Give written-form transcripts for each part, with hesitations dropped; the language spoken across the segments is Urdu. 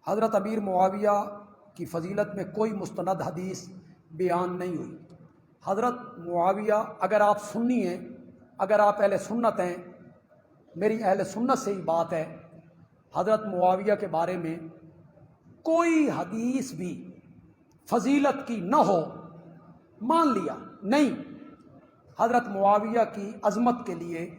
حضرت امیر معاویہ کی فضیلت میں کوئی مستند حدیث بیان نہیں ہوئی۔ حضرت معاویہ، اگر آپ سنی ہیں، اگر آپ اہل سنت ہیں، میری اہل سنت سے ہی بات ہے، حضرت معاویہ کے بارے میں کوئی حدیث بھی فضیلت کی نہ ہو، مان لیا نہیں، حضرت معاویہ کی عظمت کے لیے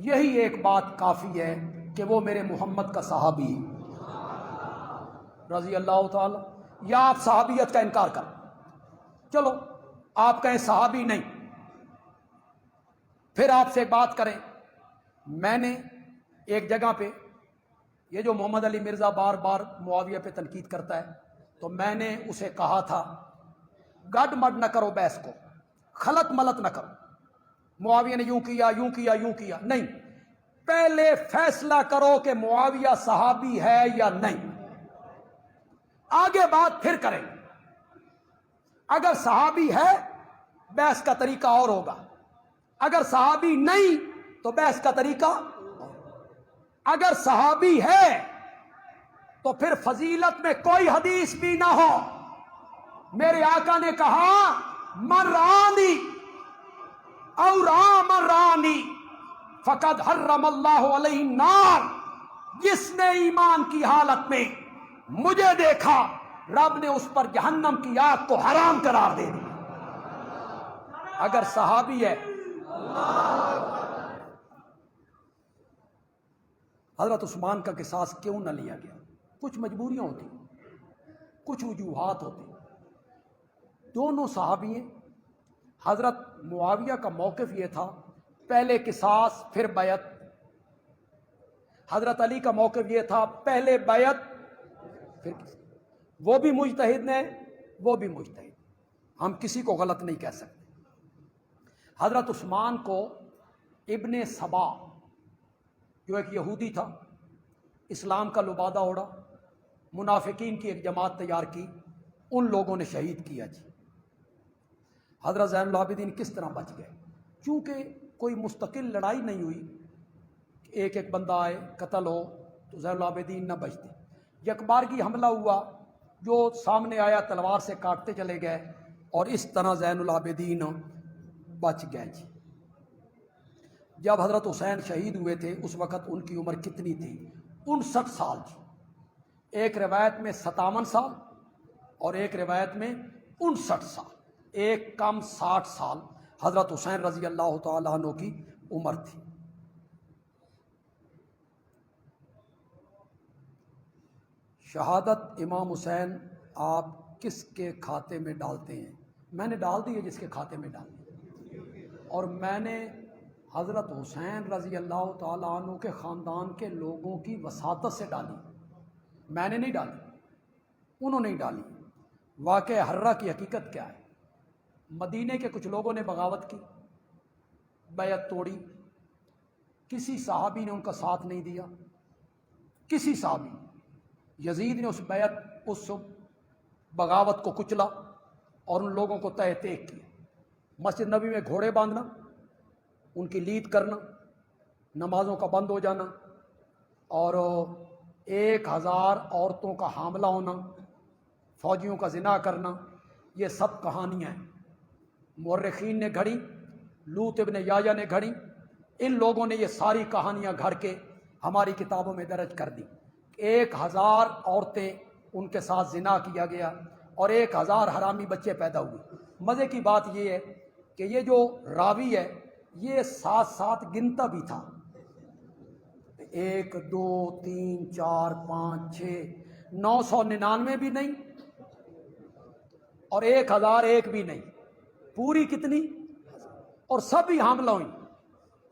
یہی ایک بات کافی ہے کہ وہ میرے محمد کا صحابی ہے رضی اللہ تعالی۔ یا آپ صحابیت کا انکار کریں، چلو آپ کہیں صحابی نہیں، پھر آپ سے بات کریں۔ میں نے ایک جگہ پہ، یہ جو محمد علی مرزا بار بار معاویہ پہ تنقید کرتا ہے، تو میں نے اسے کہا تھا گڈ مڈ نہ کرو بحث کو، خلط ملط نہ کرو، معاویہ نے یوں کیا یوں کیا یوں کیا، نہیں، پہلے فیصلہ کرو کہ معاویہ صحابی ہے یا نہیں، آگے بات پھر کریں۔ اگر صحابی ہے بحث کا طریقہ اور ہوگا، اگر صحابی نہیں تو بحث کا طریقہ، اگر صحابی ہے تو پھر فضیلت میں کوئی حدیث بھی نہ ہو۔ میرے آقا نے کہا من رانی او رام رانی فقد حرم اللہ علیہ النار، جس نے ایمان کی حالت میں مجھے دیکھا، رب نے اس پر جہنم کی آگ کو حرام قرار دے دیا۔ اگر صحابی ہے۔ حضرت عثمان کا قصاص کیوں نہ لیا گیا؟ کچھ مجبوریاں ہوتی، کچھ وجوہات ہوتی، دونوں صحابی ہیں۔ حضرت معاویہ کا موقف یہ تھا پہلے قصاص پھر بیعت، حضرت علی کا موقف یہ تھا پہلے بیعت پھر قصاص۔ وہ بھی مجتہد ہیں، وہ بھی مجتہد، ہم کسی کو غلط نہیں کہہ سکتے۔ حضرت عثمان کو ابن سبا، جو ایک یہودی تھا، اسلام کا لبادہ اوڑا، منافقین کی ایک جماعت تیار کی، ان لوگوں نے شہید کیا جی۔ حضرت زین العابدین کس طرح بچ گئے؟ چونکہ کوئی مستقل لڑائی نہیں ہوئی کہ ایک ایک بندہ آئے قتل ہو تو زین العابدین نہ بچتے، یکبارگی حملہ ہوا، جو سامنے آیا تلوار سے کاٹتے چلے گئے، اور اس طرح زین العابدین بچ گئے جی۔ جب حضرت حسین شہید ہوئے تھے اس وقت ان کی عمر کتنی تھی؟ 59 سال جی۔ ایک روایت میں 57 سال اور ایک روایت میں 59 سال، ایک کم 60 سال حضرت حسین رضی اللہ تعالیٰ عنہ کی عمر تھی۔ شہادت امام حسین آپ کس کے کھاتے میں ڈالتے ہیں؟ میں نے ڈال دی ہے جس کے کھاتے میں ڈال دی، اور میں نے حضرت حسین رضی اللہ تعالیٰ عنہ کے خاندان کے لوگوں کی وساطت سے ڈالی، میں نے نہیں ڈالی، انہوں نے ڈالی۔ واقعہ حرہ کی حقیقت کیا ہے؟ مدینے کے کچھ لوگوں نے بغاوت کی، بیعت توڑی، کسی صحابی نے ان کا ساتھ نہیں دیا، کسی صحابی، یزید نے اس بیعت، اس بغاوت کو کچلا اور ان لوگوں کو تہ تیک کیا۔ مسجد نبی میں گھوڑے باندھنا، ان کی لید کرنا، نمازوں کا بند ہو جانا، اور 1000 عورتوں کا حاملہ ہونا، فوجیوں کا زنا کرنا، یہ سب کہانیاں ہیں، مورخین نے گھڑی، لوط ابن یایا نے گھڑی، ان لوگوں نے یہ ساری کہانیاں گھڑ کے ہماری کتابوں میں درج کر دی۔ 1000 عورتیں ان کے ساتھ زنا کیا گیا اور 1000 حرامی بچے پیدا ہوئے۔ مزے کی بات یہ ہے کہ یہ جو راوی ہے یہ ساتھ ساتھ گنتا بھی تھا، 1 2 3 4 5 6 999 بھی نہیں اور 1001 بھی نہیں، پوری کتنی، اور سب ہی حاملہ ہوئی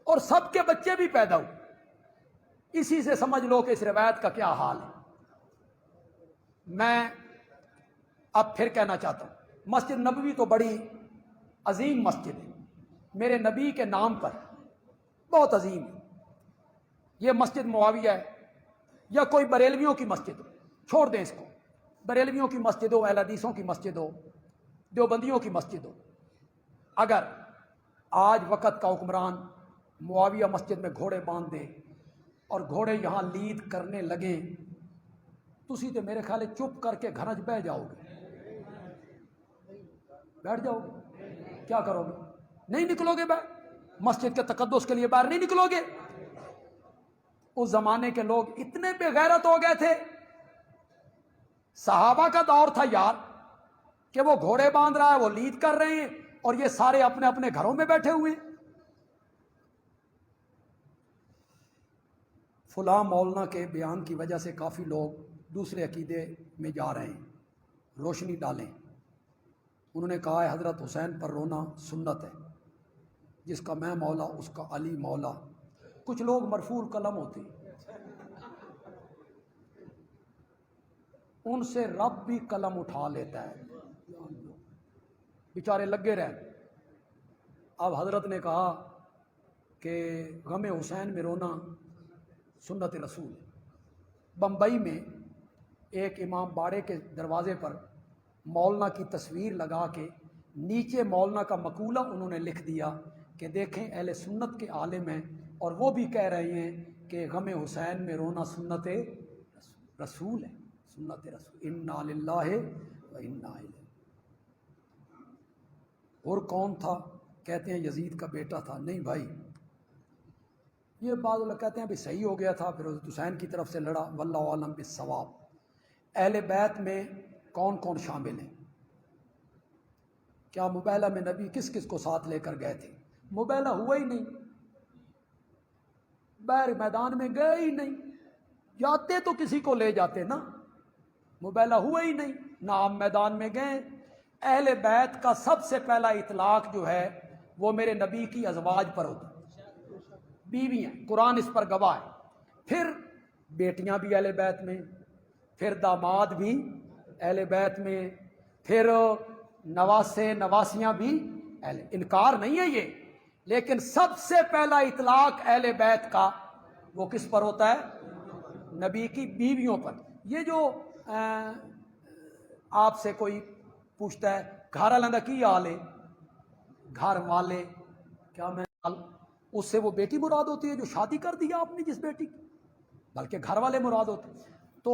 اور سب کے بچے بھی پیدا ہوئے۔ اسی سے سمجھ لو کہ اس روایت کا کیا حال ہے۔ میں اب پھر کہنا چاہتا ہوں، مسجد نبوی تو بڑی عظیم مسجد ہے، میرے نبی کے نام پر بہت عظیم ہے۔ یہ مسجد معاویہ ہے یا کوئی بریلویوں کی مسجد ہو، چھوڑ دیں اس کو، بریلویوں کی مسجد ہو، اہل حدیثوں کی مسجد ہو، دیوبندیوں کی مسجد ہو، اگر آج وقت کا حکمران معاویہ مسجد میں گھوڑے باندھ دے اور گھوڑے یہاں لید کرنے لگیں تسی تے میرے خیال ہے چپ کر کے گھر بہ جاؤ گے، بیٹھ جاؤ گے، کیا کرو گے؟ نہیں نکلو گے باہر، مسجد کے تقدس کے لیے باہر نہیں نکلو گے۔ اس زمانے کے لوگ اتنے بے غیرت ہو گئے تھے، صحابہ کا دور تھا یار کہ وہ گھوڑے باندھ رہا ہے، وہ لید کر رہے ہیں، اور یہ سارے اپنے اپنے گھروں میں بیٹھے ہوئے ہیں۔ فلاں مولانا کے بیان کی وجہ سے کافی لوگ دوسرے عقیدے میں جا رہے ہیں، روشنی ڈالیں۔ انہوں نے کہا ہے حضرت حسین پر رونا سنت ہے، جس کا میں مولا اس کا علی مولا۔ کچھ لوگ مرفوع القلم ہوتے ہیں، ان سے رب بھی قلم اٹھا لیتا ہے، بیچارے لگے رہے۔ اب حضرت نے کہا کہ غم حسین میں رونا سنت رسول۔ بمبئی میں ایک امام باڑے کے دروازے پر مولانا کی تصویر لگا کے نیچے مولانا کا مقولہ انہوں نے لکھ دیا کہ دیکھیں اہل سنت کے عالم ہیں، اور وہ بھی کہہ رہے ہیں کہ غم حسین میں رونا سنت رسول ہے، سنت رسول، انا للہ و انا الیہ۔ اور کون تھا؟ کہتے ہیں یزید کا بیٹا تھا۔ نہیں بھائی، یہ بعض لوگ کہتے ہیں بھی صحیح ہو گیا تھا، پھر حضرت حسین کی طرف سے لڑا، واللہ عالم بالصواب۔ اہل بیت میں کون کون شامل ہیں؟ کیا مباہلہ میں نبی کس کس کو ساتھ لے کر گئے تھے؟ مباہلہ ہوا ہی نہیں، بیر میدان میں گئے ہی نہیں، جاتے تو کسی کو لے جاتے نا، مباہلہ ہوا ہی نہیں، نہ آپ میدان میں گئے۔ اہل بیت کا سب سے پہلا اطلاق جو ہے وہ میرے نبی کی ازواج پر ہوتا، بیویاں، قرآن اس پر گواہ ہے۔ پھر بیٹیاں بھی اہل بیت میں، پھر داماد بھی اہل بیت میں، پھر نواسے نواسیاں بھی اہل، انکار نہیں ہے یہ، لیکن سب سے پہلا اطلاق اہل بیت کا وہ کس پر ہوتا ہے؟ نبی کی بیویوں پر۔ یہ جو آپ سے کوئی پوچھتا ہے گھر والوں کا کی حال ہے، گھر والے، کیا میں اس سے وہ بیٹی مراد ہوتی ہے جو شادی کر دیا آپ نے جس بیٹی کی، بلکہ گھر والے مراد ہوتے ہیں۔ تو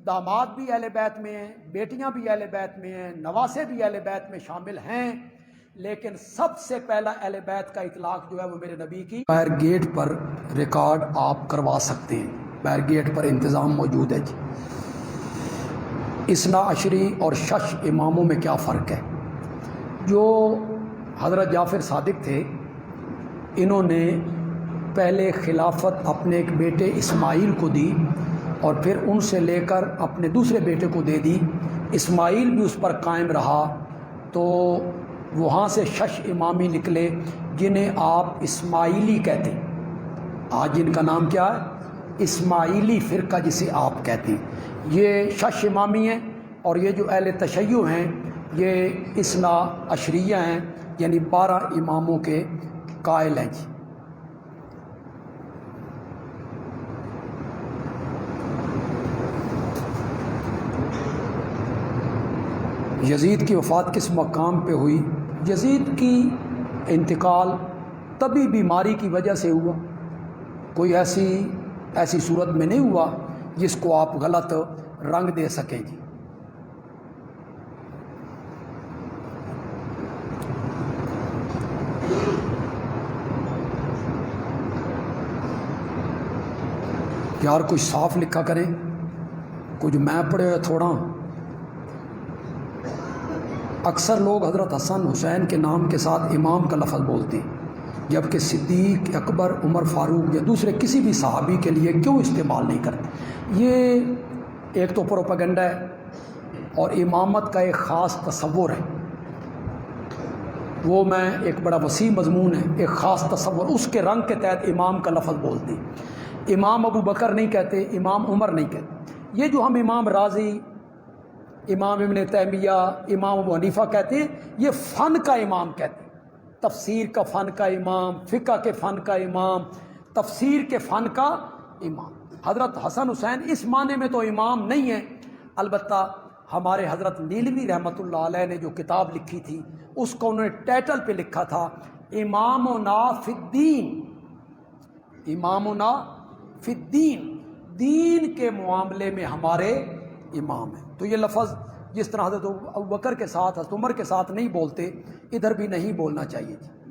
داماد بھی اہل بیت میں ہیں، بیٹیاں بھی اہل بیت میں ہیں، نواسے بھی اہل بیت میں شامل ہیں، لیکن سب سے پہلا اہل بیت کا اطلاق جو ہے وہ میرے نبی کی۔ فائر گیٹ پر ریکارڈ آپ کروا سکتے ہیں، فائر گیٹ پر انتظام موجود ہے جی۔ اثنا عشری اور شش اماموں میں کیا فرق ہے؟ جو حضرت جعفر صادق تھے، انہوں نے پہلے خلافت اپنے ایک بیٹے اسماعیل کو دی، اور پھر ان سے لے کر اپنے دوسرے بیٹے کو دے دی۔ اسماعیل بھی اس پر قائم رہا، تو وہاں سے شش امامی نکلے جنہیں آپ اسماعیلی کہتے ہیں۔ آج جن کا نام کیا ہے؟ اسماعیلی فرقہ جسے آپ کہتے ہیں، یہ شش امامی ہیں، اور یہ جو اہل تشیع ہیں یہ اثنا عشریہ ہیں، یعنی 12 اماموں کے قائل ہیں جی۔ یزید کی وفات کس مقام پہ ہوئی؟ یزید کی انتقال طبی بیماری کی وجہ سے ہوا، کوئی ایسی صورت میں نہیں ہوا جس کو آپ غلط رنگ دے سکیں جی۔ یار کچھ صاف لکھا کریں، کچھ میں پڑھے ہوئے تھوڑا۔ اکثر لوگ حضرت حسن حسین کے نام کے ساتھ امام کا لفظ بولتے ہیں، جبکہ صدیق، اکبر، عمر فاروق یا دوسرے کسی بھی صحابی کے لیے کیوں استعمال نہیں کرتے؟ یہ ایک تو پروپیگنڈا ہے، اور امامت کا ایک خاص تصور ہے، وہ میں ایک بڑا وسیع مضمون ہے، ایک خاص تصور، اس کے رنگ کے تحت امام کا لفظ بولتے ہیں۔ امام ابو بکر نہیں کہتے، امام عمر نہیں کہتے۔ یہ جو ہم امام راضی، امام ابن تیمیہ، امام ابو حنیفہ کہتے ہیں، یہ فن کا امام کہتے ہیں، تفسیر کا فن کا امام، فقہ کے فن کا امام، تفسیر کے فن کا امام۔ حضرت حسن حسین اس معنی میں تو امام نہیں ہیں، البتہ ہمارے حضرت نیلوی رحمۃ اللہ علیہ نے جو کتاب لکھی تھی اس کو انہوں نے ٹائٹل پہ لکھا تھا امامنا فی الدین، امامنا فی الدین، دین کے معاملے میں ہمارے امام ہیں۔ تو یہ لفظ جس طرح حضرت ابوبکر کے ساتھ حضرت عمر کے ساتھ نہیں بولتے، ادھر بھی نہیں بولنا چاہیے تھی۔